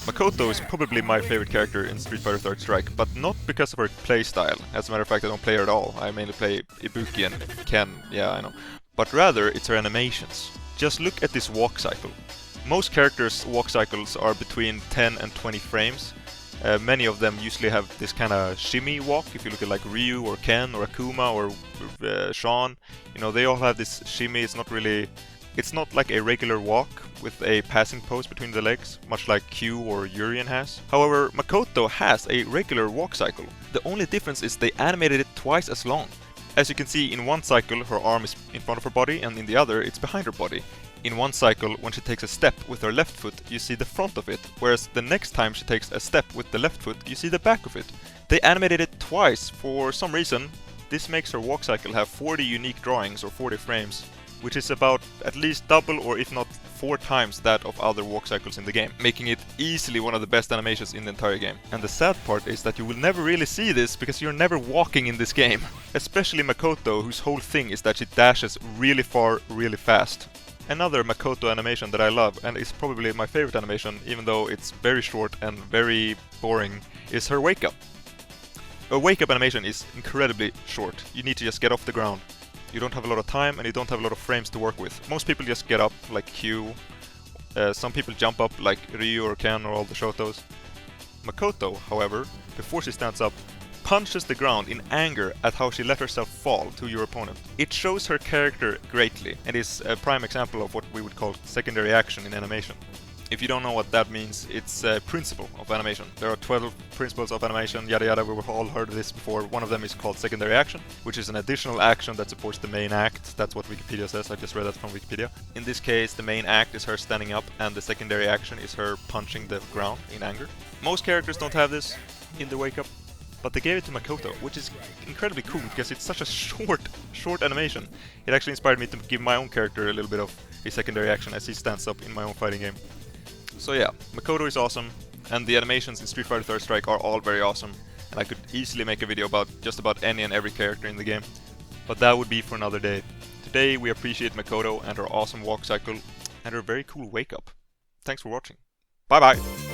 Makoto is probably my favorite character in Street Fighter Third Strike, but not because of her playstyle. As a matter of fact, I don't play her at all. I mainly play Ibuki and Ken, yeah, I know. But rather, it's her animations. Just look at this walk cycle. Most characters' walk cycles are between 10 and 20 frames. Many of them usually have this kind of shimmy walk. If you look at like Ryu or Ken or Akuma or Sean, you know, they all have this shimmy. It's not like a regular walk with a passing pose between the legs, much like Q or Urien has. However, Makoto has a regular walk cycle. The only difference is they animated it twice as long. As you can see, in one cycle her arm is in front of her body, and in the other it's behind her body. In one cycle, when she takes a step with her left foot, you see the front of it, whereas the next time she takes a step with the left foot, you see the back of it. They animated it twice for some reason. This makes her walk cycle have 40 unique drawings or 40 frames, which is about at least double or if not 4 times that of other walk cycles in the game, making it easily one of the best animations in the entire game. And the sad part is that you will never really see this because you're never walking in this game. Especially Makoto, whose whole thing is that she dashes really far, really fast. Another Makoto animation that I love, and is probably my favorite animation, even though it's very short and very boring, is her wake up. A wake up animation is incredibly short. You need to just get off the ground. You don't have a lot of time and you don't have a lot of frames to work with. Most people just get up like Q. Some people jump up like Ryu or Ken or all the Shotos. Makoto, however, before she stands up, punches the ground in anger at how she let herself fall to your opponent. It shows her character greatly and is a prime example of what we would call secondary action in animation. If you don't know what that means, it's a principle of animation. There are 12 principles of animation, yada yada, we've all heard of this before. One of them is called secondary action, which is an additional action that supports the main act. That's what Wikipedia says, I just read that from Wikipedia. In this case, the main act is her standing up and the secondary action is her punching the ground in anger. Most characters don't have this in the wake up, but they gave it to Makoto, which is incredibly cool because it's such a short animation. It actually inspired me to give my own character a little bit of a secondary action as he stands up in my own fighting game. So yeah, Makoto is awesome, and the animations in Street Fighter Third Strike are all very awesome, and I could easily make a video about just about any and every character in the game, but that would be for another day. Today we appreciate Makoto and her awesome walk cycle, and her very cool wake up. Thanks for watching. Bye bye!